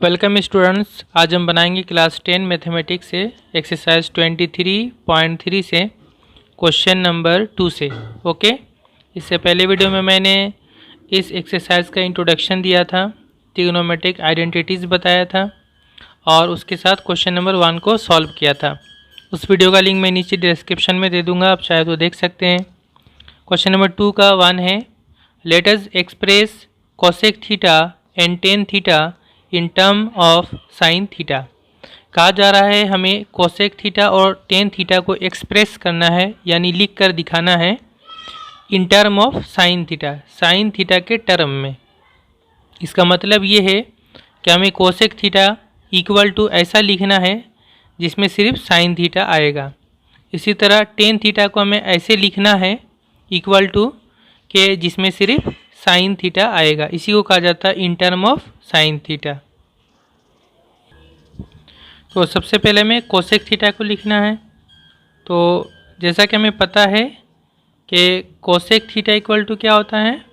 Welcome students. आज हम बनाएंगे क्लास 10 मैथमेटिक्स से एक्सरसाइज 23.3 से क्वेश्चन नंबर 2 से। ओके, इससे पहले वीडियो में मैंने इस एक्सरसाइज का इंट्रोडक्शन दिया था, ट्रिग्नोमेट्रिक आइडेंटिटीज़ बताया था और उसके साथ क्वेश्चन नंबर 1 को सॉल्व किया था। उस वीडियो का लिंक मैं नीचे डिस्क्रिप्शन में दे दूँगा, आप चाहे तो देख सकते हैं। क्वेश्चन नंबर 2 का 1 है, let us express cosec theta and tan theta in term of sine theta. कहा जा रहा है हमें कोसेक थीटा और टेन थीटा को एक्सप्रेस करना है, यानी लिख कर दिखाना है in term of sine theta के टर्म में। इसका मतलब ये है कि हमें कोसेक थीटा इक्वल टू ऐसा लिखना है जिसमें सिर्फ साइन थीटा आएगा। इसी तरह टेन थीटा को हमें ऐसे लिखना है इक्वल टू के जिसमें सिर्फ साइन थीटा आएगा। इसी को कहा जाता है in term of sine theta. तो सबसे पहले हमें कोसेक थीटा को लिखना है। तो जैसा कि हमें पता है कि कोसेक थीटा इक्वल टू क्या होता है,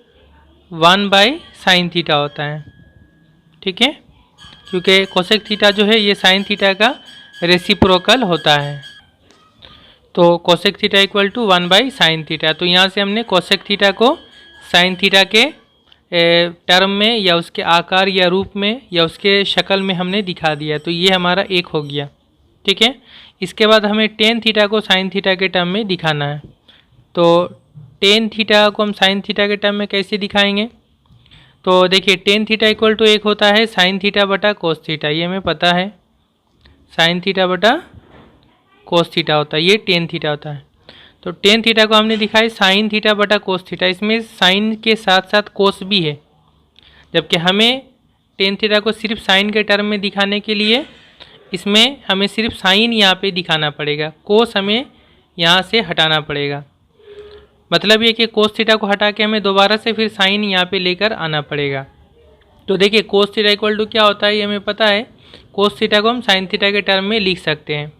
1/sin थीटा होता है। ठीक है, क्योंकि कोसेक थीटा जो है ये साइन थीटा का रेसिप्रोकल होता है। तो cosec theta equal to 1/sin theta. तो यहाँ से हमने कोसेक थीटा को साइन थीटा के टर्म में या उसके आकार या रूप में या उसके शक्ल में हमने दिखा दिया। तो ये हमारा एक हो गया। ठीक है, इसके बाद हमें टेन थीटा को साइन थीटा के टर्म में दिखाना है। तो टेन थीटा को हम साइन थीटा के टर्म में कैसे दिखाएंगे? तो देखिए, टेन थीटा इक्वल टू एक होता है साइन थीटा बटा कोस थीटा, ये हमें पता है। साइन थीटा बटा कोस थीटा होता है, ये टेन थीटा होता है। तो टेन थीटा को हमने दिखाई साइन थीटा बटा कोस थीटा। इसमें साइन के साथ साथ कोस भी है, जबकि हमें टेन थीटा को सिर्फ साइन के टर्म में दिखाने के लिए इसमें हमें सिर्फ साइन यहाँ पे दिखाना पड़ेगा, कोस हमें यहाँ से हटाना पड़ेगा। मतलब ये कि कोस थीटा को हटा के हमें दोबारा से फिर साइन यहाँ पे लेकर आना पड़ेगा। तो देखिए, कोस थीटा इक्वल टू क्या होता है ये हमें पता है। कोस थीटा को हम साइन थीटा के टर्म में लिख सकते हैं।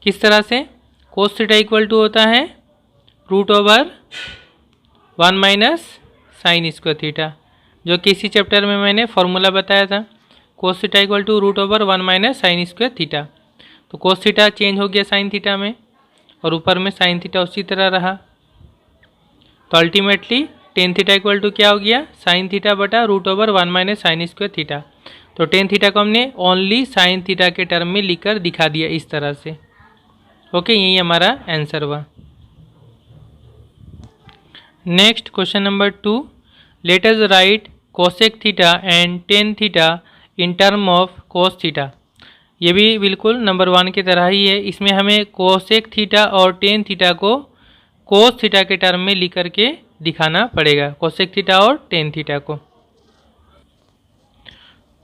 किस तरह से? कोस थीटा इक्वल टू होता है √1 माइनस साइन स्क्वायर थीटा, जो कि इसी चैप्टर में मैंने फॉर्मूला बताया था। Cos theta equal to √1 minus sine square theta. तो कोस थीटा चेंज हो गया साइन थीटा में और ऊपर में साइन थीटा उसी तरह रहा। तो ultimately tan theta equal to क्या हो गया, साइन थीटा बटा √1 माइनस साइन स्क्वायर थीटा। तो टेन थीटा को हमने ओनली साइन थीटा के टर्म में लिखकर दिखा दिया इस तरह से। ओके, यही हमारा आंसर हुआ। Next question number 2, late us right cosec theta and tan theta in term of cos theta. ये भी बिल्कुल नंबर 1 की तरह ही है। इसमें हमें कोसेक थीटा और टेन थीटा को कोस थीटा के टर्म में लिख करके दिखाना पड़ेगा, कोसेक थीटा और टेन थीटा को।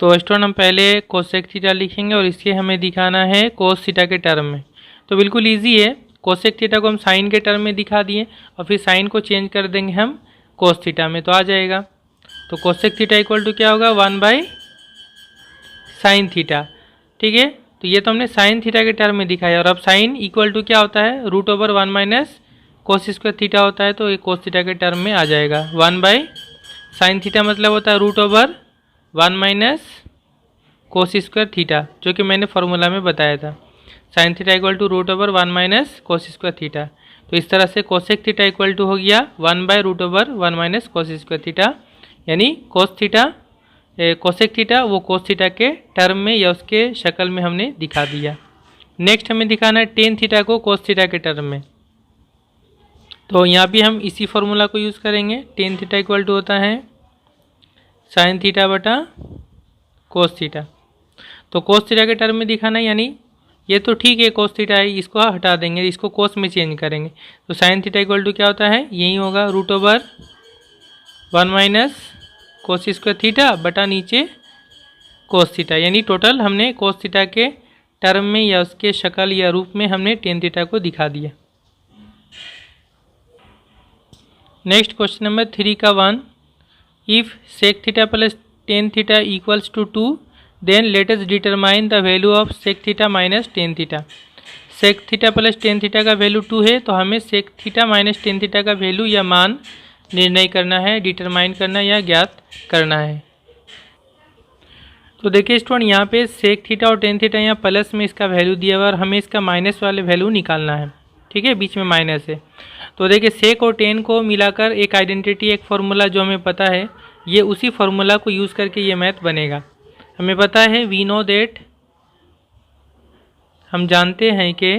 तो स्टूडेंट, हम पहले कोसेक थीटा लिखेंगे और इसके हमें दिखाना है कोस थीटा के टर्म में। तो बिल्कुल इजी है। कोसेक थीटा को हम साइन के टर्म में दिखा दिए और फिर साइन को चेंज कर देंगे हम कोस थीटा में, तो आ जाएगा। तो कोसेक थीटा इक्वल टू क्या होगा, 1/sin थीटा। ठीक है, तो ये तो हमने साइन थीटा के टर्म में दिखाया। और अब साइन इक्वल टू क्या होता है, √1 माइनस कोस स्क्वायर थीटा होता है। तो ये कोस थीटा के टर्म में आ जाएगा। 1/sin थीटा मतलब होता है √1 माइनस कोस स्क्वायर थीटा, जो कि मैंने फॉर्मूला में बताया था। Sine theta equal to √1 minus cos square theta. तो इस तरह से कोसेक थीटा इक्वल टू हो गया 1/√1 माइनस कोस स्क्वायर थीटा, यानी कोसेक थीटा वो कोस थीटा के टर्म में या उसके शक्ल में हमने दिखा दिया। नेक्स्ट हमें दिखाना है टेन थीटा को कोस थीटा के टर्म में। तो यहाँ भी हम इसी फॉर्मूला को यूज़ करेंगे। टेन थीटा इक्वल टू होता है साइन थीटा बटा कोस थीटा। तो कोस थीटा के टर्म में दिखाना, यानी ये तो ठीक है कोस थीटा है, इसको हटा देंगे, इसको कोस में चेंज करेंगे। तो साइन थीटा इक्वल टू क्या होता है, यही होगा √1 माइनस कोस स्क्वायर थीटा बटा नीचे कोस थीटा, यानी टोटल हमने कोस थीटा के टर्म में या उसके शक्ल या रूप में हमने टेन थीटा को दिखा दिया। नेक्स्ट क्वेश्चन नंबर 3 का 1, if sec theta plus tan theta equals to 2 then let us determine the value of sec theta minus tan theta. Sec theta plus tan theta का वैल्यू 2 है, तो हमें sec theta minus tan theta का value या मान निर्णय करना है, डिटरमाइन करना या ज्ञात करना है। तो देखिए स्टूडेंट यहाँ पे सेक थीटा और टेन थीटा यहाँ प्लस में इसका वैल्यू दिया हुआ है और हमें इसका माइनस वाले वैल्यू निकालना है, ठीक है, बीच में माइनस है। तो देखिए सेक और टेन को मिलाकर एक आइडेंटिटी, एक फार्मूला जो हमें पता है, ये उसी फार्मूला को यूज़ करके ये मैथ बनेगा। हमें पता है वी नो दैट, हम जानते हैं कि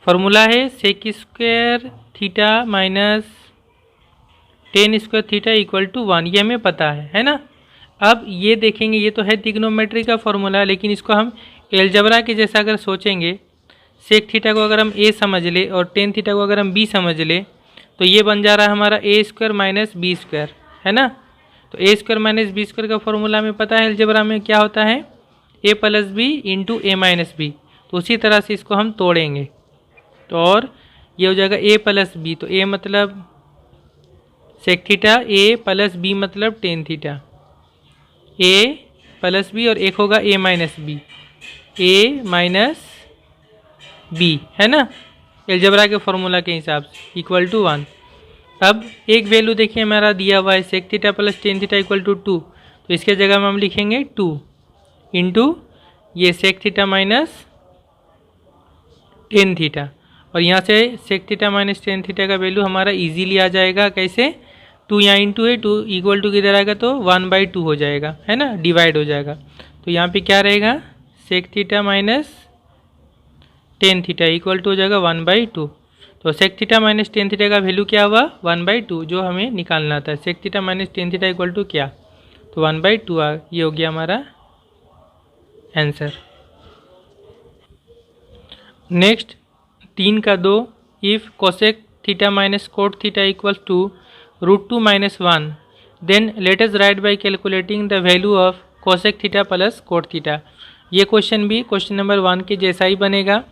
फार्मूला है sec square theta minus tan square theta equal to 1, ये हमें पता है ना। अब ये देखेंगे, ये तो है ट्रिग्नोमेट्री का फार्मूला, लेकिन इसको हम एलजबरा के जैसा अगर सोचेंगे, सेक थीटा को अगर हम ए समझ ले और टेन थीटा को अगर हम बी समझ ले, तो ये बन जा रहा है हमारा ए स्क्वायर माइनस बी स्क्वायर, है ना। तो A square minus B square का फार्मूला हमें पता है एलजबरा में क्या होता है, ए plus B into A minus B. तो उसी तरह से इसको हम तोड़ेंगे, तो और ये हो जाएगा ए प्लस बी, तो ए मतलब सेक थीटा, ए प्लस बी मतलब टेन थीटा, ए प्लस बी और एक होगा ए माइनस बी, ए माइनस बी, है ना, एलजबरा के फार्मूला के हिसाब से इक्वल टू 1। अब एक वैल्यू देखिए हमारा दिया हुआ है sec theta plus tan theta equal to 2, तो इसके जगह में हम लिखेंगे 2 इंटू ये sec theta minus tan theta, और यहाँ से sec theta minus tan theta का वैल्यू हमारा इजीली आ जाएगा। कैसे, 2 यहाँ इंटू है, 2 इक्वल टू किधर आएगा, तो 1/2 हो जाएगा, है ना, डिवाइड हो जाएगा। तो यहाँ पे क्या रहेगा, sec theta minus tan theta equal to हो जाएगा 1/2। तो sec theta minus tan theta का वैल्यू क्या हुआ, 1/2, जो हमें निकालना था। Sec theta minus tan theta equal to क्या, तो 1/2 ये हो गया हमारा आंसर। नेक्स्ट 3 का 2, if cosec theta minus cot theta equals to √2 - 1, then let us write by calculating the value of cosec theta plus cot theta. ये question भी question number 1 के जैसा ही बनेगा।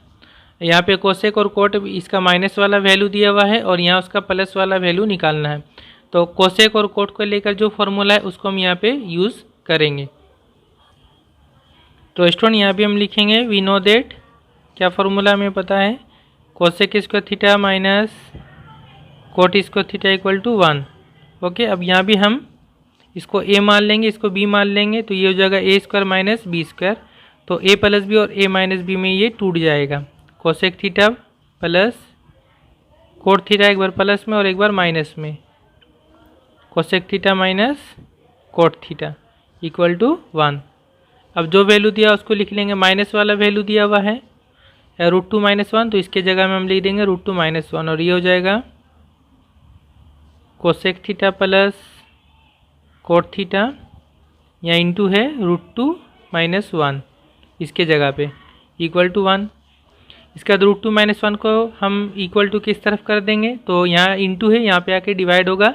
यहाँ पे कोसेक और कोट इसका माइनस वाला वैल्यू दिया हुआ है और यहाँ उसका प्लस वाला वैल्यू निकालना है। तो कोसेक और कोट को लेकर जो फॉर्मूला है उसको हम यहाँ पे यूज़ करेंगे। तो स्टूडेंट यहाँ भी हम लिखेंगे वी नो दैट, क्या फार्मूला हमें पता है, cosec square theta minus cot square theta equal to 1। Okay, अब यहाँ भी हम इसको ए मान लेंगे, इसको बी मान लेंगे, तो ये हो जाएगा ए स्क्वायर माइनस बी स्क्वायर। तो ए प्लस बी और ए माइनस बी में ये टूट जाएगा। Cosec theta plus cot theta, एक बार प्लस में और एक बार माइनस में, cosec theta minus cot theta equal to 1। अब जो वैल्यू दिया उसको लिख लेंगे, माइनस वाला वैल्यू दिया हुआ है √2 - 1, तो इसके जगह में हम लिख देंगे √2 - 1, और ये हो जाएगा cosec theta plus cot theta, या इंटू है √2 - 1 इसके जगह पे इक्वल टू 1। इसका √2 - 1 को हम इक्वल टू किस तरफ कर देंगे, तो यहाँ इंटू है, यहाँ पे आके डिवाइड होगा,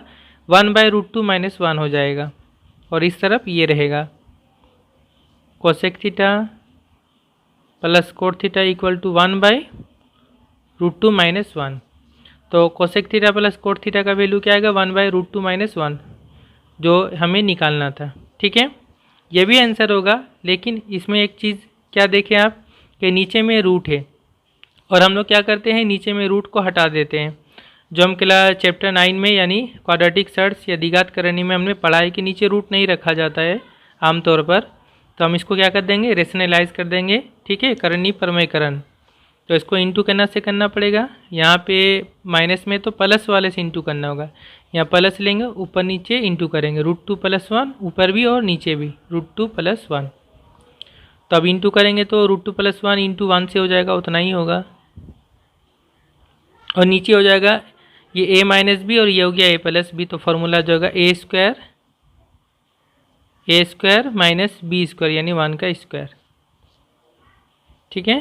1/√2 - 1 हो जाएगा, और इस तरफ ये रहेगा cosec theta plus cot theta equal to 1/√2 - 1। तो cosec theta plus cot theta का वैल्यू क्या आएगा, 1/√2 - 1, जो हमें निकालना था। ठीक है, ये भी आंसर होगा, लेकिन इसमें एक चीज़ क्या देखें आप कि नीचे में रूट है, और हम लोग क्या करते हैं, नीचे में रूट को हटा देते हैं। जो हम क्लास चैप्टर 9 में यानी क्वाड्रेटिक सर्च या द्विघात करणी में हमने पढ़ा है कि नीचे रूट नहीं रखा जाता है आमतौर पर, तो हम इसको क्या कर देंगे, रेशनलाइज कर देंगे। ठीक है, करनी प्रमेयकरण, तो इसको इंटू करना से करना पड़ेगा। यहाँ पे माइनस में तो प्लस वाले से इंटू करना होगा, यहाँ प्लस लेंगे, ऊपर नीचे इंटू करेंगे, √2 + 1 ऊपर भी और नीचे भी √2 + 1। तो अब इंटू करेंगे तो √2 + 1 इंटू 1 से हो जाएगा, उतना ही होगा, और नीचे हो जाएगा ये a माइनस बी और ये हो गया a प्लस बी। तो फार्मूला जो होगा a square minus B square यानी 1 का स्क्वायर। ठीक है,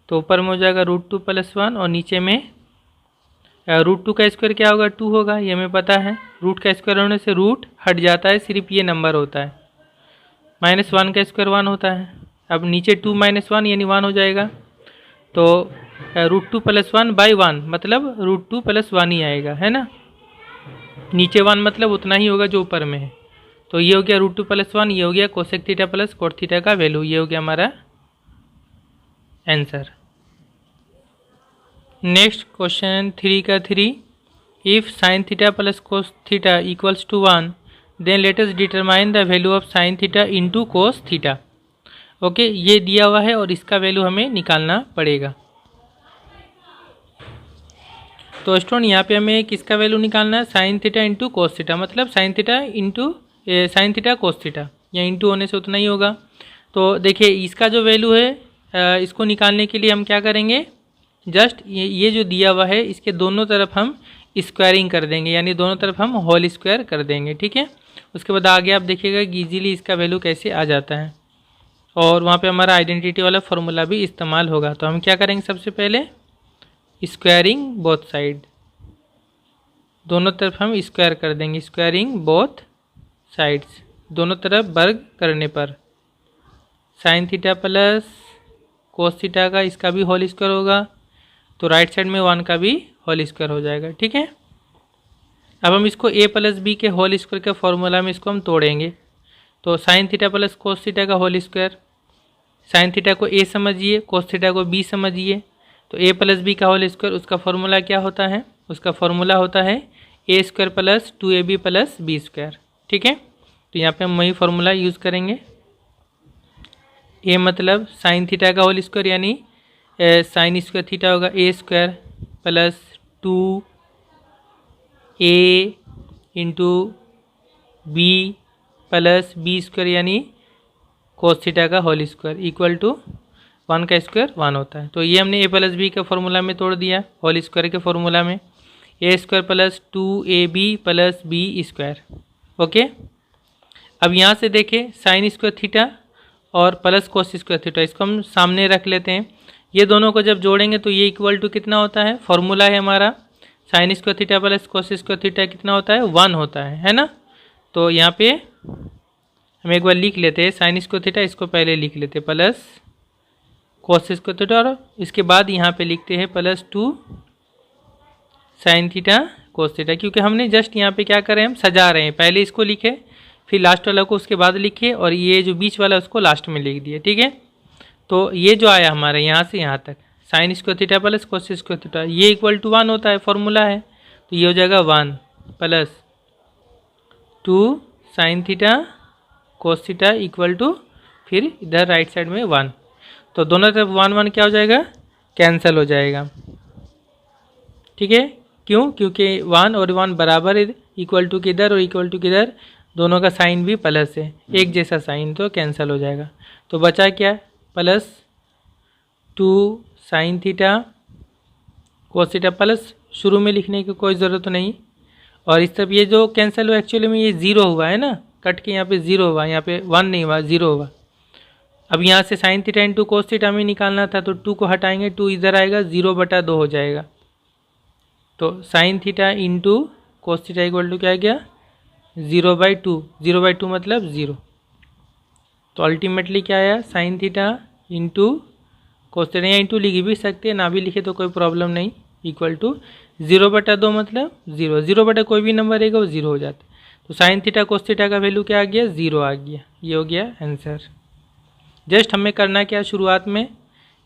तो ऊपर में हो जाएगा √2 + 1 और नीचे में √2 का स्क्वायर क्या होगा, 2 होगा, ये हमें पता है। रूट का स्क्वायर होने से रूट हट जाता है, सिर्फ ये नंबर होता है। -1 का स्क्वायर 1 होता है। अब नीचे 2 - 1 यानी 1 हो जाएगा, तो √2 + 1/1 मतलब √2 + 1 ही आएगा, है ना। नीचे 1 मतलब उतना ही होगा जो ऊपर में है। तो ये हो गया √2 + 1, ये हो गया cosec theta plus cot theta का वैल्यू, ये हो गया हमारा आंसर। नेक्स्ट क्वेश्चन 3 का 3, if sin theta plus cos theta equals to 1, then let us determine the value of sine theta into cos theta. Okay, ये दिया हुआ है और इसका वैल्यू हमें निकालना पड़ेगा। तो स्टूडेंट यहाँ पे हमें किसका वैल्यू निकालना है, sine theta into cos theta, मतलब sine theta into sine theta cos theta, या इंटू होने से उतना ही होगा। तो देखिए इसका जो वैल्यू है इसको निकालने के लिए हम क्या करेंगे, जस्ट ये जो दिया हुआ है इसके दोनों तरफ हम स्क्वायरिंग कर देंगे, यानी दोनों तरफ हम होल स्क्वायर कर देंगे, ठीक है। उसके बाद आगे आप देखिएगा कि ईजिली इसका वैल्यू कैसे आ जाता है, और वहाँ पे हमारा आइडेंटिटी वाला फार्मूला भी इस्तेमाल होगा। तो हम क्या करेंगे, सबसे पहले स्क्वायरिंग बोथ साइड, दोनों तरफ हम स्क्वायर कर देंगे, स्क्वायरिंग बोथ साइड्स, दोनों तरफ वर्ग करने पर sign theta plus cos theta का इसका भी होल स्क्वायर होगा, तो राइट साइड में 1 का भी होल स्क्वायर हो जाएगा, ठीक है। अब हम इसको a प्लस बी के होल स्क्वायर के फॉर्मूला में इसको हम तोड़ेंगे। तो sine theta plus cos theta का होल स्क्वायर, साइन थीटा को a समझिए, कोस थीटा को b समझिए, तो a प्लस बी का होल स्क्वायर, उसका फॉर्मूला क्या होता है, उसका फॉर्मूला होता है a square plus 2ab plus B square, ठीक है। तो यहाँ पे हम वही फार्मूला यूज़ करेंगे। a मतलब साइन थीटा का होल स्क्वायर, यानी साइन स्क्वायर थीटा होगा a square plus 2a into B plus B square, यानी कोस थीटा का होल स्क्वायर इक्वल टू 1 का स्क्वायर 1 होता है। तो ये हमने a प्लस बी के फॉर्मूला में तोड़ दिया, होल स्क्वायर के फॉर्मूला में a square plus 2ab plus B square. Okay, अब यहाँ से देखें साइन स्क्वायर थीटा और प्लस कोस स्क्वायर थीटा, इसको हम सामने रख लेते हैं। ये दोनों को जब जोड़ेंगे तो ये इक्वल टू कितना होता है, फॉर्मूला है हमारा sign square theta plus cos square theta कितना होता है, 1 होता है ना। तो यहाँ पे हम एक बार लिख लेते हैं साइन स्क्वायर थीटा, इसको पहले लिख लेते हैं प्लस कोस स्क्वायर थीटा, और इसके बाद यहाँ पे लिखते हैं plus 2 sine theta cos theta, क्योंकि हमने जस्ट यहाँ पे क्या करें, हम सजा रहे हैं, पहले इसको लिखे फिर लास्ट वाला को उसके बाद लिखे, और ये जो बीच वाला उसको लास्ट में लिख दिए, ठीक है। तो ये जो आया हमारे यहाँ से यहाँ तक sign square theta plus cos square theta, ये इक्वल टू 1 होता है, फॉर्मूला है, तो ये हो जाएगा 1 plus 2 sine theta cos theta equal to फिर इधर राइट साइड में 1, तो दोनों तरफ 1 1 क्या हो जाएगा, कैंसिल हो जाएगा, ठीक है। क्यों, क्योंकि 1 और 1 बराबर इक्वल टू किधर और इक्वल टू किधर, दोनों का साइन भी प्लस है, एक जैसा साइन, तो कैंसिल हो जाएगा। तो बचा क्या, plus 2 sine theta cos theta, plus शुरू में लिखने की कोई ज़रूरत नहीं, और इस तरफ ये जो कैंसिल हुआ एक्चुअली में ये 0 हुआ है ना, कट के यहाँ पे 0 हुआ, यहाँ पे 1 नहीं हुआ, 0 हुआ। अब यहाँ से sign theta into cos theta में निकालना था, तो 2 को हटाएंगे, 2 इधर आएगा, 0/2 हो जाएगा। तो sine theta into cos theta equal to क्या गया, 0/2, 0/2 मतलब 0। तो अल्टीमेटली क्या आया, sign theta into cos theta, या इंटू लिख भी सकते हैं, ना भी लिखे तो कोई प्रॉब्लम नहीं, इक्वल टू 0/2 मतलब 0, 0 कोई भी नंबर रहेगा वो 0 हो जाता है। तो साइन थीटा कोस थीटा का वैल्यू क्या आ गया, 0 आ गया, ये हो गया आंसर। जस्ट हमें करना क्या शुरुआत में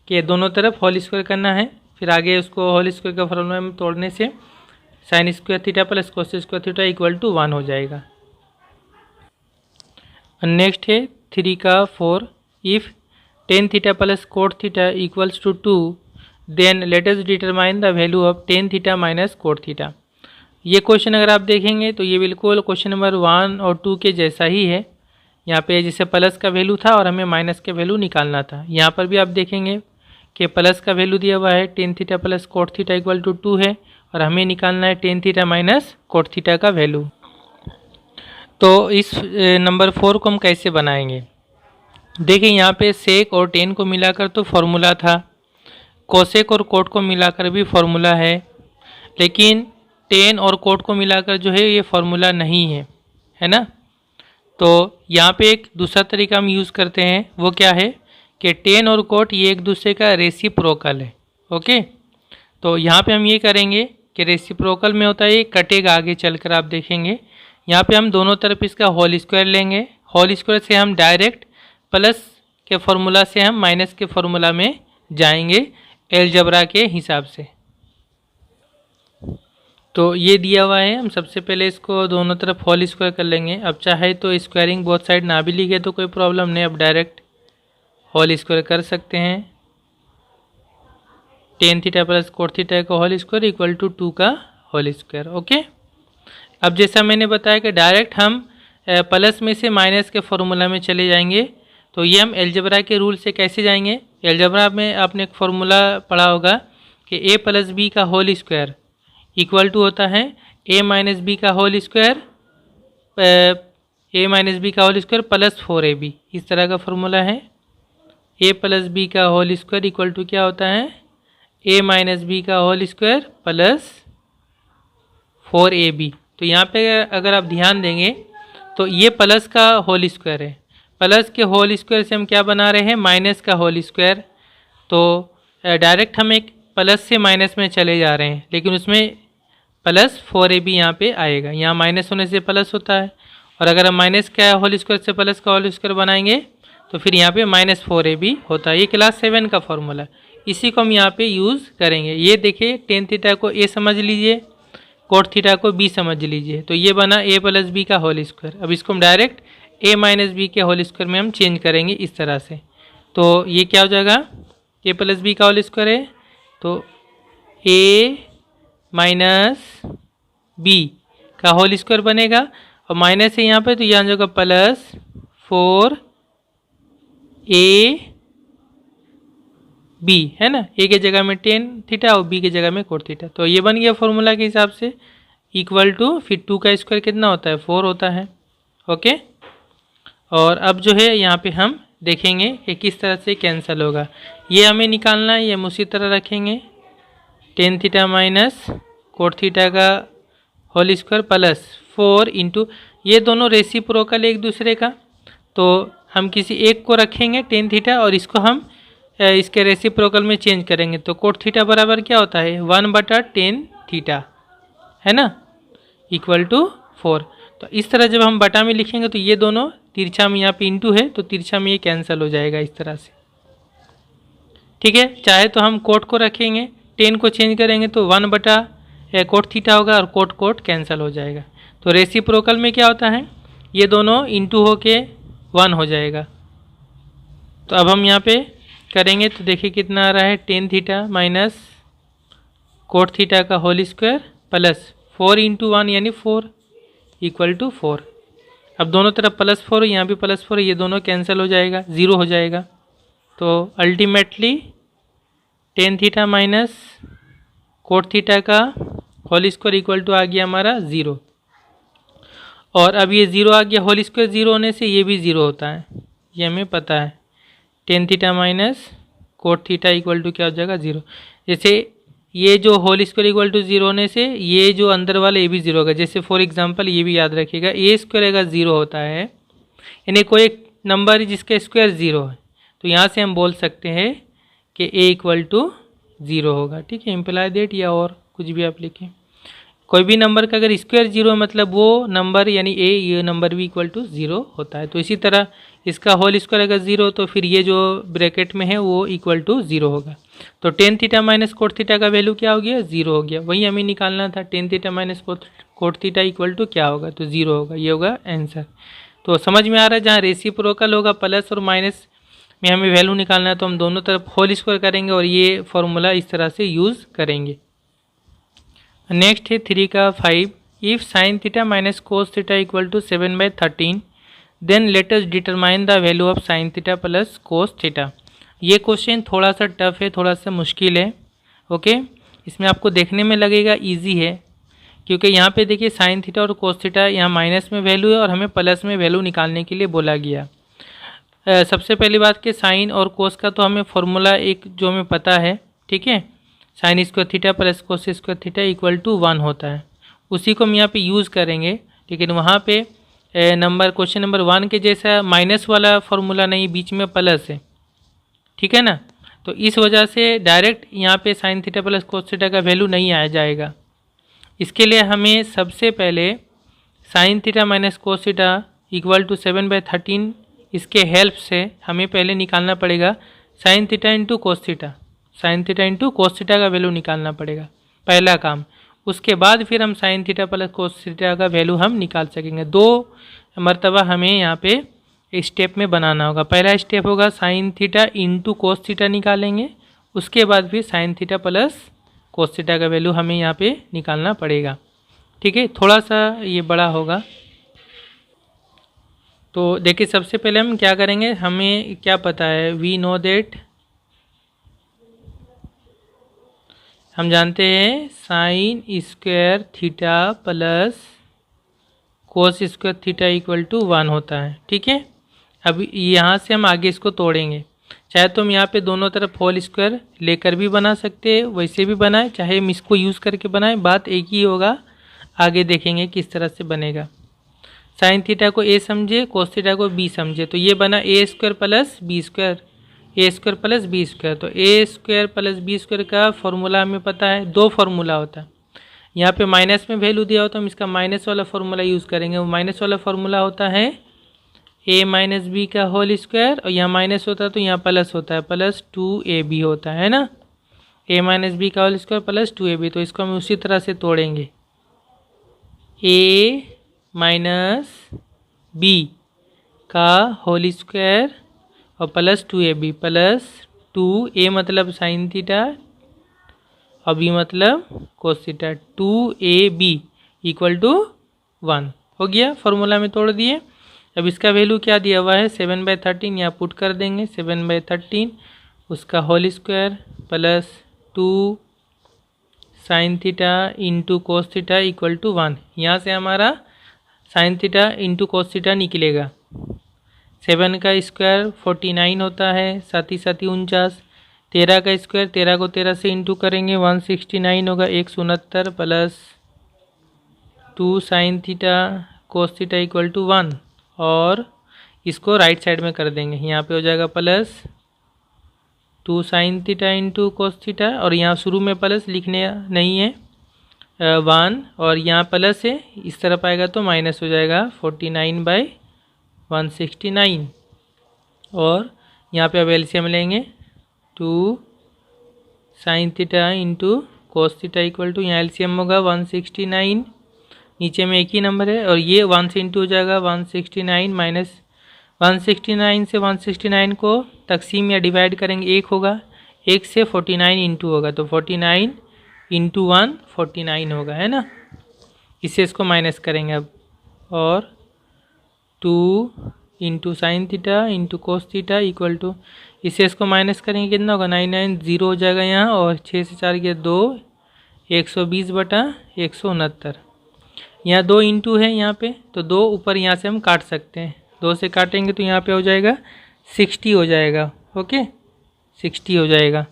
कि दोनों तरफ होल स्क्वायर करना है, फिर आगे उसको होल स्क्वायर का फॉर्मूला में तोड़ने से sine square theta plus cos square theta equal to 1 हो जाएगा। नेक्स्ट है 3 का 4, if tan theta plus cot theta equals to 2 then let us determine the value of tan theta minus cot theta. ये question अगर आप देखेंगे तो ये बिल्कुल क्वेश्चन नंबर 1 और 2 के जैसा ही है। यहाँ पे जैसे प्लस का वैल्यू था और हमें माइनस का वैल्यू निकालना था, यहाँ पर भी आप देखेंगे कि प्लस का वैल्यू दिया हुआ है tan theta plus cot theta equal to 2 है, और हमें निकालना है tan theta minus cot theta का वैल्यू। तो इस नंबर 4 को हम कैसे बनाएंगे, देखिए यहाँ पे सेक और टेन को मिलाकर तो फॉर्मूला था, कोसेक और कोट को मिलाकर भी फॉर्मूला है, लेकिन टेन और कोट को मिलाकर जो है ये फॉर्मूला नहीं है, है ना। तो यहाँ पे एक दूसरा तरीका हम यूज़ करते हैं, वो क्या है कि टेन और कोट ये एक दूसरे का रेसिप्रोकल है। ओके, तो यहाँ पे हम ये करेंगे कि रेसिप्रोकल में होता है ये कटेगा, आगे चलकर आप देखेंगे। यहाँ पे हम दोनों तरफ इसका होल स्क्वायर लेंगे, होल स्क्वायर से हम डायरेक्ट प्लस के फॉर्मूला से हम माइनस के फॉर्मूला में जाएंगे अलजेब्रा के हिसाब से। तो ये दिया हुआ है, हम सबसे पहले इसको दोनों तरफ होल स्क्वायर कर लेंगे। अब चाहे तो स्क्वायरिंग बोथ साइड ना भी लिखे तो कोई प्रॉब्लम नहीं, अब डायरेक्ट होल स्क्वायर कर सकते हैं। Ten theta plus cot theta का होल स्क्वायर इक्वल टू 2 का होल स्क्वायर। ओके, अब जैसा मैंने बताया कि डायरेक्ट हम प्लस में से माइनस के फॉर्मूला में चले जाएंगे। तो ये हम अलजेब्रा के रूल से कैसे जाएंगे? अलजेब्रा में आपने एक फॉर्मूला पढ़ा होगा कि ए प्लस बी का होल स्क्वायर इक्वल टू होता है ए माइनस बी का होल स्क्वायर, ए माइनस बी का होल स्क्वायर प्लस 4ab। इस तरह का फॉर्मूला है। ए प्लस बी का होल स्क्वायर इक्वल टू क्या होता है? ए माइनस बी का होल स्क्वायर प्लस 4ab। तो यहाँ पे अगर आप ध्यान देंगे तो ये प्लस का होल स्क्वायर है, प्लस के होल स्क्वायर से हम क्या बना रहे हैं? माइनस का होल स्क्वायर। तो डायरेक्ट हम एक प्लस से माइनस में चले जा रहे हैं, लेकिन उसमें प्लस 4ab यहाँ पे आएगा। यहाँ माइनस होने से प्लस होता है, और अगर हम माइनस का होल स्क्वायर से प्लस का होल स्क्वायर बनाएंगे तो फिर यहाँ पे माइनस 4ab होता है। ये क्लास 7 का फॉर्मूला, इसी को हम यहाँ पे यूज़ करेंगे। ये देखिए, टेन थीटा को ए समझ लीजिए, कोट थीटा को बी समझ लीजिए। तो ये बना ए प्लस बी का होल स्क्वायर। अब इसको हम डायरेक्ट ए माइनस बी के होल स्क्वायर में हम चेंज करेंगे इस तरह से। तो ये क्या हो जाएगा? ए प्लस बी का होल स्क्वायर है, तो ए माइनस बी का होल स्क्वायर बनेगा, और माइनस है यहाँ पे तो यहाँ जाएगा प्लस 4ab, है ना। ए के जगह में टेन थीटा और बी के जगह में कोट थीटा। तो ये बन गया फॉर्मूला के हिसाब से, इक्वल टू फिर 2 का स्क्वायर कितना होता है? 4 होता है। ओके, और अब जो है यहाँ पे हम देखेंगे कि किस तरह से कैंसिल होगा। ये हमें निकालना है, ये हम उसी तरह रखेंगे। Ten theta minus cot theta का होल स्क्वायर प्लस 4 इंटू, ये दोनों रेसिप्रोकल एक दूसरे का, तो हम किसी एक को रखेंगे टेन थीटा और इसको हम इसके रेसिप्रोकल में चेंज करेंगे। तो कोट थीटा बराबर क्या होता है? 1/10 थीटा, है ना, इक्वल टू 4। तो इस तरह जब हम बटा में लिखेंगे तो ये दोनों तिरछा में यहाँ पे इंटू है, तो तिरछा में ये कैंसिल हो जाएगा इस तरह से। ठीक है, चाहे तो हम कोट को रखेंगे, 10 को चेंज करेंगे तो 1/कोट थीटा होगा और कोट कोट कैंसिल हो जाएगा। तो रेसिप्रोकल में क्या होता है? ये दोनों इंटू होके 1 हो जाएगा। तो अब हम यहाँ पे करेंगे तो देखिए कितना आ रहा है? Tan theta minus cot theta का होल स्क्वायर प्लस 4 इंटू 1 यानी 4 इक्वल टू 4। अब दोनों तरफ प्लस 4, यहाँ भी प्लस 4, ये दोनों कैंसिल हो जाएगा, 0 हो जाएगा। तो ultimately tan theta minus cot theta का होल स्क्वायर इक्वल टू आ गया हमारा 0। और अब ये 0 आ गया, होल स्क्वायर 0 होने से ये भी 0 होता है, ये हमें पता है। Tan theta minus cot theta equal to क्या हो जाएगा? 0। जैसे ये जो होल स्क्वायर इक्वल टू 0 होने से ये जो अंदर वाला ये भी 0 होगा। जैसे फॉर एग्जांपल ये भी याद रखिएगा, ए स्क्वायर अगर 0 होता है, यानी कोई एक नंबर जिसका स्क्वायर 0 है, तो यहाँ से हम बोल सकते हैं कि ए इक्वल टू 0 होगा। ठीक है, इम्प्लाई दैट या और कुछ भी आप लिखें। कोई भी नंबर का अगर स्क्वायर 0 है मतलब वो नंबर यानी ए, ये नंबर भी इक्वल टू 0 होता है। तो इसी तरह इसका होल स्क्वायर अगर 0 तो फिर ये जो ब्रैकेट में है वो इक्वल टू 0 होगा। तो tan theta minus cot theta का वैल्यू क्या हो गया? 0 हो गया। वही हमें निकालना था, tan theta minus cot theta equal to क्या होगा? तो 0 होगा, ये होगा आंसर। तो समझ में आ रहा है, जहाँ रेसिप्रोकल होगा प्लस और माइनस में हमें वैल्यू निकालना है तो हम दोनों तरफ होल स्क्वायर करेंगे और ये फॉर्मूला इस तरह से यूज़ करेंगे। नेक्स्ट है 3 का 5। If sine theta minus cos theta equal to 7/13 then let us determine the value of sine theta plus cos theta. ये क्वेश्चन थोड़ा सा टफ है, थोड़ा सा मुश्किल है। ओके, इसमें आपको देखने में लगेगा इजी है, क्योंकि यहाँ पे देखिए साइन थीटा और कोस थीटा यहाँ माइनस में वैल्यू है और हमें प्लस में वैल्यू निकालने के लिए बोला गया। सबसे पहली बात कि साइन और कोस का तो हमें फॉर्मूला एक जो हमें पता है, ठीक है, sine square theta plus cos square theta equal to 1 होता है, उसी को हम यहाँ पे यूज़ करेंगे। लेकिन वहाँ पे क्वेश्चन नंबर 1 के जैसा माइनस वाला फॉर्मूला नहीं, बीच में प्लस है, ठीक है ना। तो इस वजह से डायरेक्ट यहाँ पे sine theta plus cos theta का वैल्यू नहीं आया जाएगा। इसके लिए हमें सबसे पहले sine theta minus cos theta equal to 7/13, इसके हेल्प से हमें पहले निकालना पड़ेगा sine theta into cos theta, sine theta into cos theta का वैल्यू निकालना पड़ेगा, पहला काम। उसके बाद फिर हम sine theta plus cos theta का वैल्यू हम निकाल सकेंगे। 2 मरतबा हमें यहाँ पे स्टेप में बनाना होगा। पहला स्टेप होगा sign theta into cos theta निकालेंगे, उसके बाद फिर sign theta plus cos theta का वैल्यू हमें यहाँ पे निकालना पड़ेगा। ठीक है, थोड़ा सा ये बड़ा होगा। तो देखिए सबसे पहले हम क्या करेंगे, हमें क्या पता है, वी नो दैट, हम जानते हैं sine square theta plus cos square theta equal to 1 होता है। ठीक है, अब यहाँ से हम आगे इसको तोड़ेंगे। चाहे तो हम यहाँ पे दोनों तरफ होल स्क्वायर लेकर भी बना सकते हैं, वैसे भी बनाएं, चाहे हम इसको यूज़ करके बनाएं, बात एक ही होगा। आगे देखेंगे किस तरह से बनेगा। साइन थीटा को ए समझे, कोस थीटा को बी समझे, तो ये बना ए स्क्वायर प्लस बी स्क्वायर, ए स्क्वायर प्लस बी स्क्वायर। तो A square plus B square का फॉर्मूला हमें पता है, 2 फार्मूला होता है। यहाँ पे माइनस में वैल्यू दिया हो तो हम इसका माइनस वाला फार्मूला यूज़ करेंगे। वो माइनस वाला फार्मूला होता है a माइनस बी का होल स्क्वायर, और यहाँ माइनस होता है तो यहाँ प्लस होता है, प्लस 2ab होता है ना, a माइनस बी का होल स्क्वायर प्लस 2ab। तो इसको हम उसी तरह से तोड़ेंगे, a माइनस बी का होल स्क्वायर और प्लस 2ab प्लस 2a मतलब साइन थीटा और b मतलब cos theta, 2ab equal to 1 हो गया। फार्मूला में तोड़ दिए। अब इसका वैल्यू क्या दिया हुआ है, 7/13, यहाँ पुट कर देंगे 7/13, उसका whole square plus 2 sine theta into cos theta equal to 1। यहाँ से हमारा sine theta into cos theta निकलेगा। 7 का स्क्वायर 49 होता है, साथ ही 49, 13 का स्क्वायर 13 को 13 से इंटू करेंगे 169 होगा, 169 plus 2 sine theta cos theta equal to 1, और इसको राइट साइड में कर देंगे। यहाँ पे हो जाएगा plus 2 sine theta into cos theta, और यहाँ शुरू में प्लस लिखने नहीं है 1, और यहाँ प्लस है, इस तरफ आएगा तो माइनस हो जाएगा 49/169, और यहाँ पे अब एलसीएम लेंगे 2 sine theta into cos theta equal to, यहाँ एलसीएम होगा 169, नीचे में एक ही नंबर है, और ये 1 से इंटू हो जाएगा 169 माइनस 169 से 169 को तकसीम या डिवाइड करेंगे 1 होगा, 1 से 49 इंटू होगा, तो 49 इंटू 1 49 होगा, है ना। इससे इसको माइनस करेंगे अब, और 2 into sine theta into cos theta equal to, इससे इसको माइनस करेंगे कितना होगा, 99 0 हो जाएगा यहाँ, और 6 से 4 गया 2, 120/169। यहाँ 2 इंटू है यहाँ पे, तो 2 ऊपर यहाँ से हम काट सकते हैं, 2 से काटेंगे तो यहाँ पे हो जाएगा 60 हो जाएगा। ओके, 60 हो जाएगा,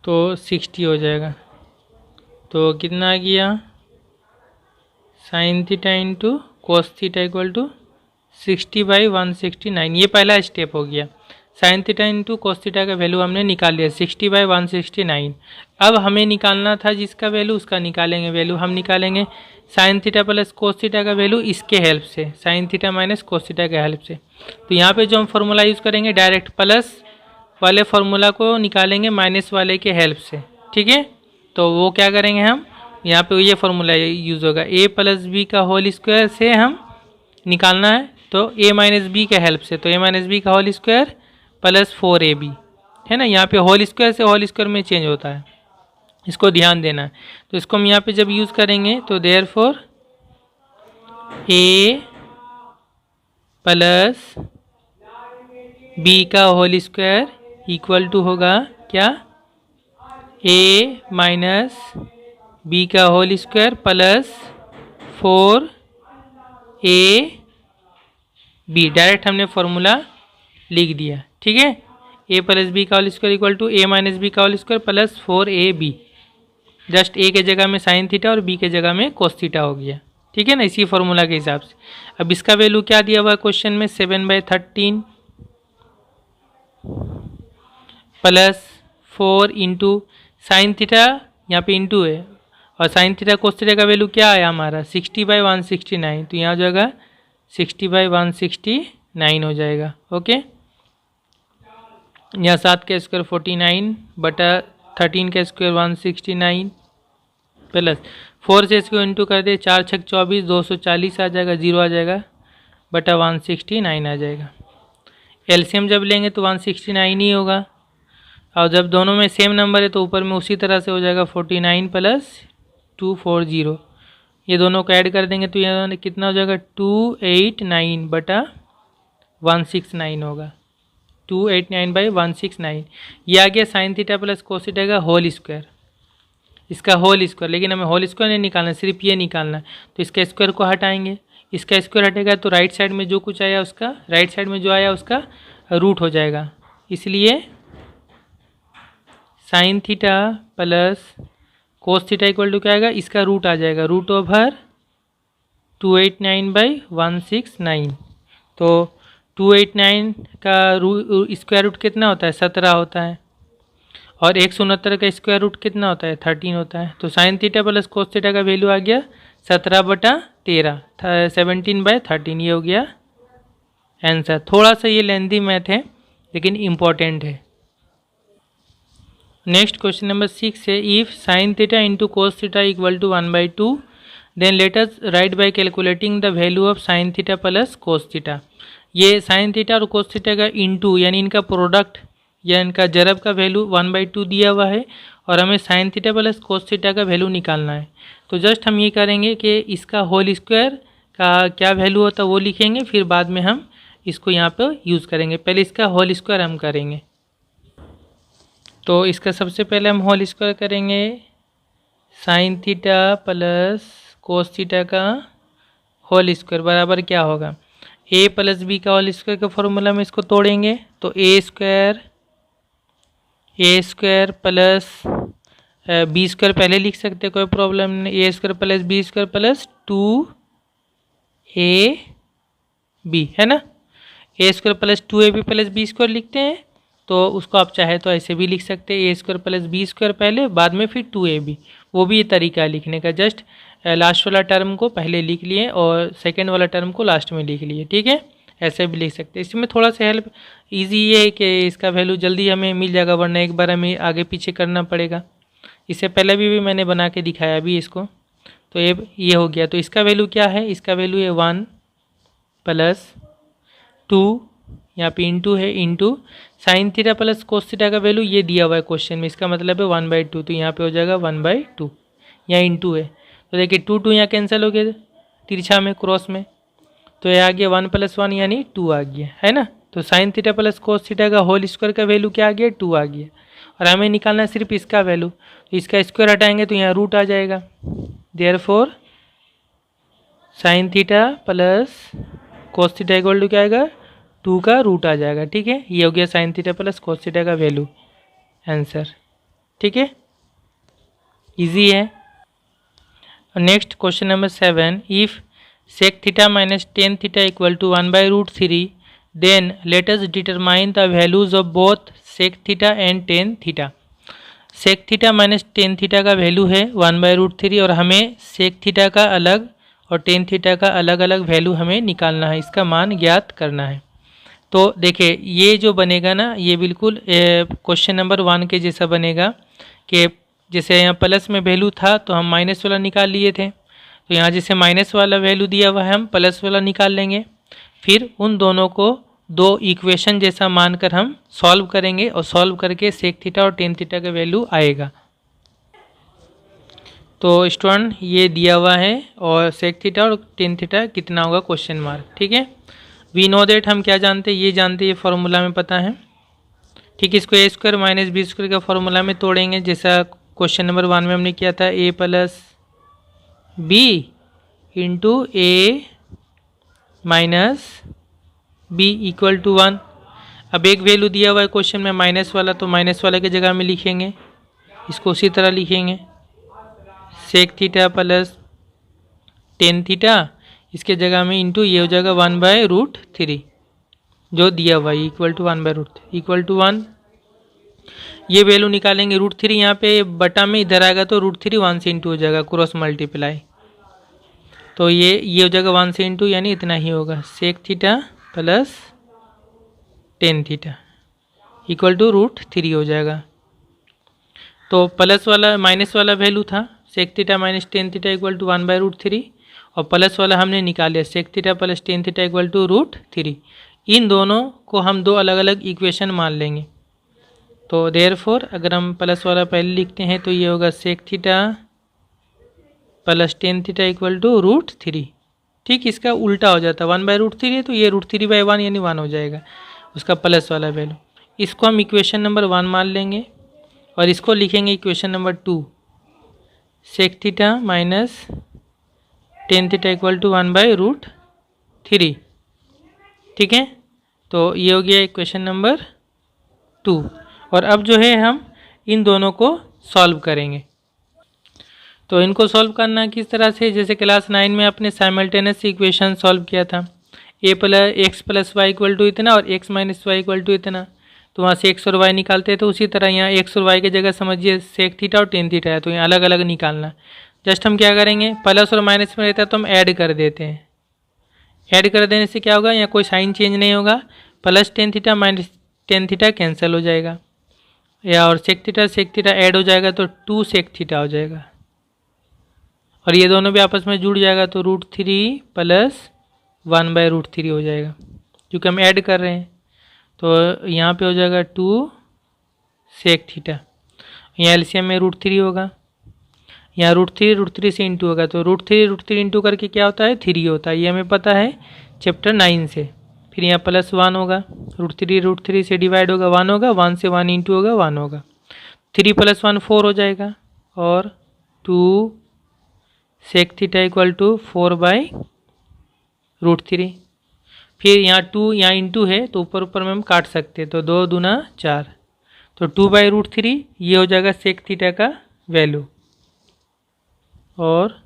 तो 60 हो जाएगा। तो कितना आ गया, sine theta into cos theta equal to 60/169। ये पहला स्टेप हो गया। Sine theta into cos theta का वैल्यू हमने निकाल लिया 60/169। अब हमें निकालना था जिसका वैल्यू, उसका निकालेंगे वैल्यू। हम निकालेंगे sign theta plus cos theta का वैल्यू इसके हेल्प से, sign theta minus cos theta के हेल्प से। तो यहाँ पे जो हम फार्मूला यूज़ करेंगे, डायरेक्ट प्लस वाले फार्मूला को निकालेंगे माइनस वाले के हेल्प से। ठीक है, तो वो क्या करेंगे हम, यहाँ पे ये फार्मूला यूज़ होगा, a प्लस बी का होल स्क्वायर से हम निकालना है, तो a माइनस बी के हेल्प से, तो a माइनस बी का होल स्क्वायर प्लस 4ab, है ना। यहाँ पे होल स्क्वायर से होल स्क्वायर में चेंज होता है, इसको ध्यान देना है। तो इसको हम यहाँ पे जब यूज़ करेंगे तो देयरफॉर a प्लस बी का होल स्क्वायर इक्वल टू होगा क्या, a माइनस बी का whole square plus 4ab। Direct हमने फॉर्मूला लिख दिया। ठीक है, a प्लस बी का whole square equal to a minus B का whole square plus 4ab। Just a के जगह में साइन थीटा और b के जगह में कोस थीटा हो गया। ठीक है ना, इसी फॉर्मूला के हिसाब से। अब इसका वैल्यू क्या दिया हुआ है क्वेश्चन में, 7/13 प्लस 4 इंटू साइन थीटा, यहाँ पे इंटू है, और साइन थीटा कोस थीटा का वैल्यू क्या आया हमारा 60/169, तो यहाँ हो जाएगा 60/169 हो जाएगा। ओके, यहाँ 7 का स्क्वायर 49/13 का स्क्वायर 169, प्लस 4 से इसको इंटू कर दे, 4 छक 24, 240 आ जाएगा, 0 आ जाएगा बटा 169 आ जाएगा। एलसीएम जब लेंगे तो 169 ही होगा, और जब दोनों में सेम नंबर है तो ऊपर में उसी तरह से हो जाएगा 49 प्लस 240। ये दोनों को ऐड कर देंगे तो यहाँ कितना हो जाएगा 289 बटा 169 होगा, 289/169। ये आ गया sine theta plus cos theta का होल स्क्वायर, इसका होल स्क्वायर। लेकिन हमें होल स्क्वायर नहीं निकालना, सिर्फ ये निकालना है। तो इसका स्क्वायर को हटाएंगे, इसका स्क्वायर हटेगा तो राइट साइड में जो कुछ आया उसका, राइट साइड में जो आया उसका रूट हो जाएगा। इसलिए sine theta plus cos theta equal to क्या आएगा, इसका रूट आ जाएगा, रूट ओवर 289/169। तो 289 का स्क्वायर रूट कितना होता है, 17 होता है, और 169 का स्क्वायर रूट कितना होता है, 13 होता है। तो sine theta plus cos theta का वैल्यू आ गया 17/13, 17/13, ये हो गया आंसर। थोड़ा सा ये लेंथी मैथ है लेकिन इम्पॉर्टेंट है। नेक्स्ट क्वेश्चन नंबर 6 है, if sine theta into cos theta equal to 1/2 then let us write by calculating the value of sine theta plus cos theta. ये साइन थीटा और cos theta का into यानी इनका product या इनका जरब का वैल्यू 1/2 दिया हुआ है, और हमें sign theta plus cos theta का वैल्यू निकालना है। तो जस्ट हम ये करेंगे कि इसका होल स्क्वायर का क्या वैल्यू होता है वो लिखेंगे, फिर बाद में हम इसको यहाँ पे यूज़ करेंगे। पहले इसका होल स्क्वायर हम करेंगे। तो इसका सबसे पहले हम होल स्क्वायर करेंगे, sine theta plus cos theta का होल स्क्वायर बराबर क्या होगा, ए प्लस बी का होल स्क्वायर का फॉर्मूला में इसको तोड़ेंगे तो A square plus B square पहले लिख सकते हैं, कोई प्रॉब्लम नहीं। A square plus B square plus 2ab है ना। A square plus 2ab plus B square लिखते हैं, तो उसको आप चाहे तो ऐसे भी लिख सकते हैं, ए स्क्वायर प्लस बी स्क्वायर पहले, बाद में फिर 2ab। वो भी ये तरीका है लिखने का, जस्ट लास्ट वाला टर्म को पहले लिख लिए और सेकेंड वाला टर्म को लास्ट में लिख लिए, ठीक है। ऐसे भी लिख सकते हैं। इसमें थोड़ा सा हेल्प इजी ये है कि इसका वैल्यू जल्दी हमें मिल जाएगा, वरना एक बार हमें आगे पीछे करना पड़ेगा। इससे पहले भी मैंने बना के दिखाया अभी इसको। तो ये हो गया। तो इसका वैल्यू क्या है, इसका वैल्यू है 1 प्लस 2, यहाँ पे इंटू है, into sine theta plus cos theta का वैल्यू ये दिया हुआ है क्वेश्चन में, इसका मतलब है 1/2। तो यहाँ पे हो जाएगा 1/2, यहाँ इंटू है। तो देखिए 2 यहाँ कैंसिल हो गया तिरछा में, क्रॉस में, तो ये आ गया 1 + 1 यानी 2 आ गया, है ना। तो sine theta plus cos theta का होल स्क्वायर का वैल्यू क्या आ गया, 2 आ गया, और हमें निकालना है सिर्फ इसका वैल्यू। तो इसका स्क्वायर हटाएंगे तो यहाँ रूट आ जाएगा, therefore sine theta plus cos theta equal to क्या आएगा, 2 का रूट आ जाएगा, ठीक है। ये हो गया sine theta plus cos theta का वैल्यू, आंसर, ठीक है, इजी है। Next question number 7, if sec theta minus tan theta equal to 1/√3 then let us determine the values of both sec theta and tan theta। sec theta minus tan theta का value है 1/√3 और हमें sec theta का अलग और tan theta का अलग अलग वैल्यू हमें निकालना है, इसका मान ज्ञात करना है। तो देखिए ये जो बनेगा ना, ये बिल्कुल क्वेश्चन नंबर 1 के जैसा बनेगा कि जैसे यहाँ प्लस में वैल्यू था तो हम माइनस वाला निकाल लिए थे, तो यहाँ जैसे माइनस वाला वैल्यू दिया हुआ है हम प्लस वाला निकाल लेंगे, फिर उन दोनों को दो इक्वेशन जैसा मानकर हम सॉल्व करेंगे और सॉल्व करके सेक थीटा और टेन थीटा का वैल्यू आएगा। तो स्टूडेंट ये दिया हुआ है और सेक थीटा और टेन थीटा कितना होगा क्वेश्चन मार्क, ठीक है। वी नो दैट, हम क्या जानते हैं, ये जानते हैं, ये फार्मूला में पता है, ठीक। इसको ए स्क्वायर माइनस बी स्क्वायर का फार्मूला में तोड़ेंगे, जैसा क्वेश्चन नंबर 1 में हमने किया था, A plus B into A minus B equal to 1। अब एक वैल्यू दिया हुआ है क्वेश्चन में माइनस वाला, तो माइनस वाले की जगह में लिखेंगे, इसको उसी तरह लिखेंगे, sec theta plus tan theta, इसके जगह में इंटू ये हो जाएगा 1/√3 जो दिया हुआ है इक्वल टू 1/√3 इक्वल टू 1। ये वैल्यू निकालेंगे, √3 यहाँ पे बटा में इधर आएगा तो √3 1 से इंटू हो जाएगा, क्रॉस मल्टीप्लाई, तो ये हो जाएगा 1 से इंटू, यानी इतना ही होगा, sec theta plus tan theta equal to √3 हो जाएगा। तो प्लस वाला माइनस वाला वैल्यू था, sec theta minus tan theta equal to 1/√3 और प्लस वाला हमने निकाल लिया sec theta plus tan theta equal to √3। इन दोनों को हम दो अलग अलग इक्वेशन मान लेंगे। तो देयरफॉर अगर हम प्लस वाला पहले लिखते हैं तो ये होगा sec theta plus tan theta equal to √3। ठीक, इसका उल्टा हो जाता है, 1/√3 है तो ये √3/1 यानी 1 हो जाएगा उसका प्लस वाला वैल्यू। इसको हम इक्वेशन नंबर 1 मान लेंगे और इसको लिखेंगे equation number 2, sec theta minus tan theta equal to 1/√3। ठीक है, तो ये हो गया इक्वेशन नंबर 2। और अब जो है हम इन दोनों को सॉल्व करेंगे। तो इनको सॉल्व करना किस तरह से, जैसे क्लास 9 में अपने साइमल्टेनियस इक्वेशन सॉल्व किया था, x plus Y equal to इतना और x minus Y equal to इतना, तो वहाँ से x और y निकालते हैं। तो उसी तरह यहाँ x और y की जगह समझिए सेक थीटा और टेन थीटा है, तो यहाँ अलग अलग निकालना। जस्ट हम क्या करेंगे, प्लस और माइनस में रहता है तो हम ऐड कर देते हैं। ऐड कर देने से क्या होगा, यहाँ कोई साइन चेंज नहीं होगा, plus tan theta minus tan theta cancel हो जाएगा, या और सेक थीटा ऐड हो जाएगा तो 2 सेक थीटा हो जाएगा और ये दोनों भी आपस में जुड़ जाएगा तो √3 प्लस 1/√3 हो जाएगा, क्योंकि हम ऐड कर रहे हैं। तो यहाँ पे हो जाएगा 2 सेक थीटा, यहाँ एलसीएम में √3 होगा, यहाँ √3 से इंटू होगा, तो √3 इंटू करके क्या होता है 3 होता है, ये हमें पता है चैप्टर 9 से। फिर यहाँ प्लस 1 होगा, √3 से डिवाइड होगा 1 होगा, 1 से 1 इंटू होगा 1 होगा, 3 + 1 4 हो जाएगा और 2 सेक थीटा इक्वल टू 4/√3। फिर यहाँ 2 यहाँ इंटू है तो ऊपर ऊपर में हम काट सकते हैं, तो 2 दूना 4, तो 2/√3 ये हो जाएगा सेक थीटा का वैल्यू और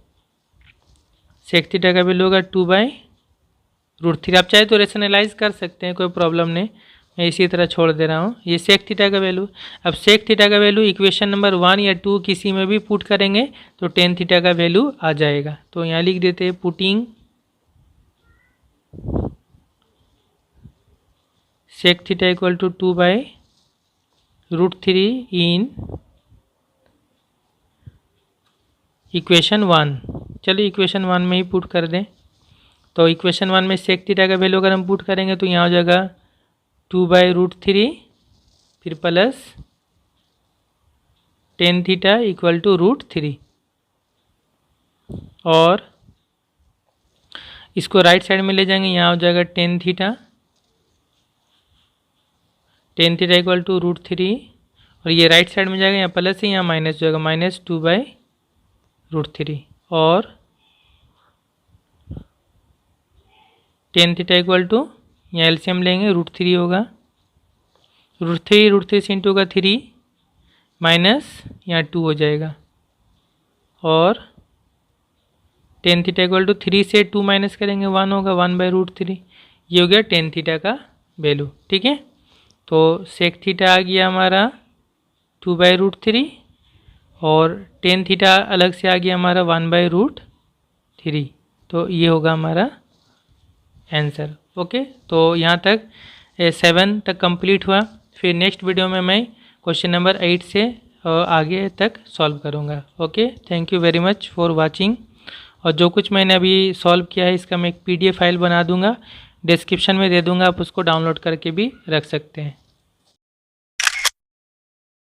सेक थीटा का वैल्यू होगा 2/√3। आप चाहे तो रेशनलाइज कर सकते हैं, कोई प्रॉब्लम नहीं, मैं इसी तरह छोड़ दे रहा हूँ। ये सेक थीटा का वैल्यू, अब सेक थीटा का वैल्यू इक्वेशन नंबर 1 या 2 किसी में भी पुट करेंगे तो टेन थीटा का वैल्यू आ जाएगा। तो यहाँ लिख देते हैं putting sec theta equal to 2/√3 in equation 1। चलिए इक्वेशन 1 में ही पुट कर दें। तो इक्वेशन 1 में सेक थीटा का वैल्यू अगर हम पुट करेंगे तो यहाँ हो जाएगा 2/√3 फिर plus tan theta equal to √3 और इसको राइट साइड में ले जाएंगे, यहाँ हो जाएगा टेन थीटा इक्वल टू √3 और ये राइट साइड में जाएगा, यहाँ प्लस है यहाँ माइनस हो जाएगा, माइनस 2/√3 और टेन थीटा इक्वल टू यहाँ एलसीएम लेंगे √3 होगा, √3 से इंटू होगा 3 माइनस यहाँ 2 हो जाएगा और टेन थीटा इक्वल टू 3 से 2 माइनस करेंगे 1 होगा, 1/√3। ये हो गया टेन थीटा का वैल्यू। ठीक है, तो सेक थीटा आ गया हमारा 2/√3 और टेन थीटा अलग से आ गया हमारा 1/√3। तो ये होगा हमारा आंसर। ओके, तो यहाँ तक 7 तक कंप्लीट हुआ। फिर नेक्स्ट वीडियो में मैं क्वेश्चन नंबर 8 से आगे तक सॉल्व करूँगा। Okay, thank you very much for watching. और जो कुछ मैंने अभी सॉल्व किया है इसका मैं एक PDF फाइल बना दूँगा, डिस्क्रिप्शन में दे दूँगा, आप उसको डाउनलोड करके भी रख सकते हैं।